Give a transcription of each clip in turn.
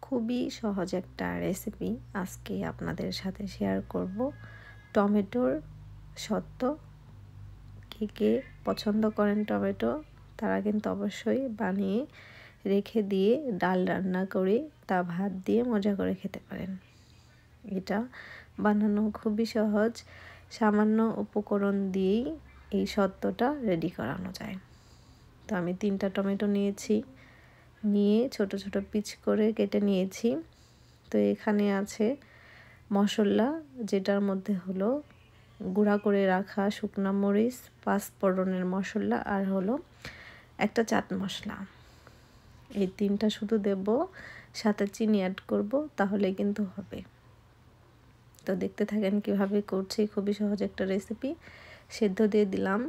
খুবই সহজ একটা রেসিপি আজকে আপনাদের সাথে শেয়ার করব। টমেটোর সত্ত্ব। কে কে পছন্দ করেন টমেটো, তারা কিন্তু অবশ্যই বানিয়ে রেখে দিয়ে ডাল রান্না করে তা ভাত দিয়ে মজা করে খেতে পারেন। এটা বানানো খুবই সহজ, সামান্য উপকরণ দিয়েই এই সত্ত্বটা রেডি করানো যায়। তো আমি 3টা টমেটো নিয়েছি, নিয়ে ছোট ছোট পিচ করে কেটে নিয়েছি। তো এখানে আছে মশলা, যেটার মধ্যে হলো গুঁড়া করে রাখা শুকনা মরিচ, 5 ফোড়নের মশলা, আর হলো একটা চাট মশলা। এই 3টা শুধু দেব, সাথে চিনি অ্যাড করব, তাহলে কিন্তু হবে। তো দেখতে থাকেন কিভাবে করছি, খুবই সহজ একটা রেসিপি। সেদ্ধ দিয়ে দিলাম।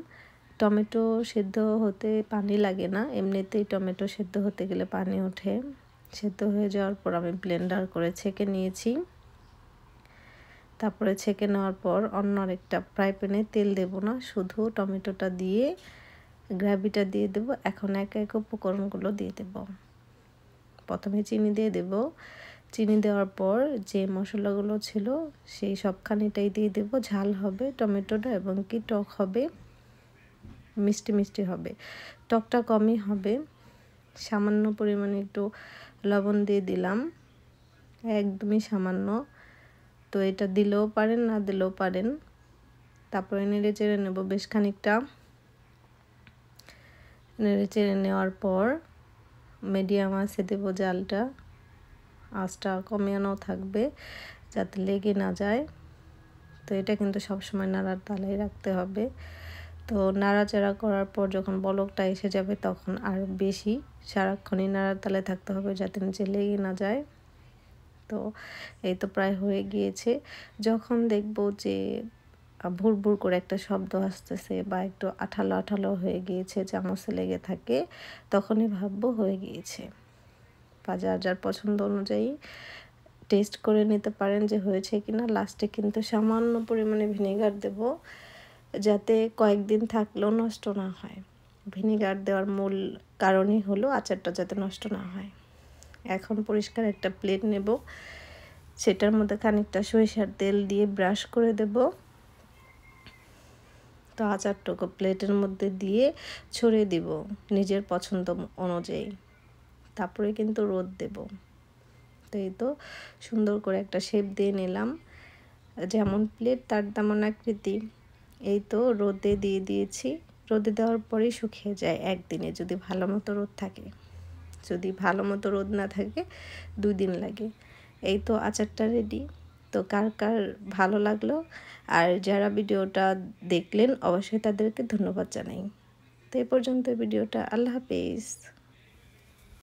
টমেটো সেদ্ধ হতে পানি লাগে না, এমনিতেই টমেটো সেদ্ধ হতে গেলে পানি ওঠে। সেদ্ধ হয়ে যাওয়ার পর আমি ব্লেন্ডার করে ছেঁকে নিয়েছি। তারপরে ছেঁকে নেওয়ার পর অন্য আরেকটা ফ্রাই প্যানে তেল দেব না, শুধু টমেটোটা দিয়ে গ্রেভিটা দিয়ে দেব। এখন এক এক উপকরণগুলো দিয়ে দেব। প্রথমে চিনি দিয়ে দেব। চিনি দেওয়ার পর যে মশলাগুলো ছিল সেই সবখানিটাই দিয়ে দেব। ঝাল হবে টমেটোটা, এবং কি টক হবে, মিষ্টি মিষ্টি হবে। টকটা কমই হবে। সামান্য পরিমাণে একটু লবণ দিয়ে দিলাম, একদমই সামান্য। তো এটা দিলেও পারেন, না দিলেও পারেন। তারপরে নেড়ে চেড়ে নেব বেশ খানিকটা। নেড়ে চেড়ে নেওয়ার পর মিডিয়াম আঁচে দেব জালটা। আঁচটা কমানো থাকবে যাতে লেগে না যায়। তো এটা কিন্তু সবসময় নাড়ার তালেই রাখতে হবে। তো নাড়াচাড়া করার পর যখন বলকটা এসে যাবে তখন আর বেশি সারাক্ষণই নাড়ার তালে থাকতে হবে যাতে নিচে লেগে না যায়। তো এই তো প্রায় হয়ে গিয়েছে। যখন দেখব যে ভুর ভুর করে একটা শব্দ আসতেছে বা একটু আঠালো আঠালো হয়ে গিয়েছে, চামচে লেগে থাকে, তখনই ভাববো হয়ে গিয়েছে। বা যার যার পছন্দ অনুযায়ী টেস্ট করে নিতে পারেন যে হয়েছে কিনা। লাস্টে কিন্তু সামান্য পরিমাণে ভিনেগার দেব, যাতে কয়েকদিন থাকলেও নষ্ট না হয়। ভিনেগার দেওয়ার মূল কারণই হলো আচারটা যাতে নষ্ট না হয়। এখন পরিষ্কার একটা প্লেট নেব, সেটার মধ্যে খানিকটা সরিষার তেল দিয়ে ব্রাশ করে দেব। তো আচারটুকু প্লেটের মধ্যে দিয়ে ছড়িয়ে দিব নিজের পছন্দ অনুযায়ী। তারপরে কিন্তু রোদ দেব। তো এই তো সুন্দর করে একটা শেপ দিয়ে নিলাম, যেমন প্লেট তার তেমন আকৃতি। এই তো রোদে দিয়ে দিয়েছি। রোদে দেওয়ার পরেই শুকিয়ে যায় একদিনে, যদি ভালো মতো রোদ থাকে। যদি ভালো মতো রোদ না থাকে 2 দিন লাগে। এই তো আচারটা রেডি। তো কার কার ভালো লাগলো, আর যারা ভিডিওটা দেখলেন অবশ্যই তাদেরকে ধন্যবাদ জানাই। তো এই পর্যন্ত ভিডিওটা। আল্লাহ হাফেজ।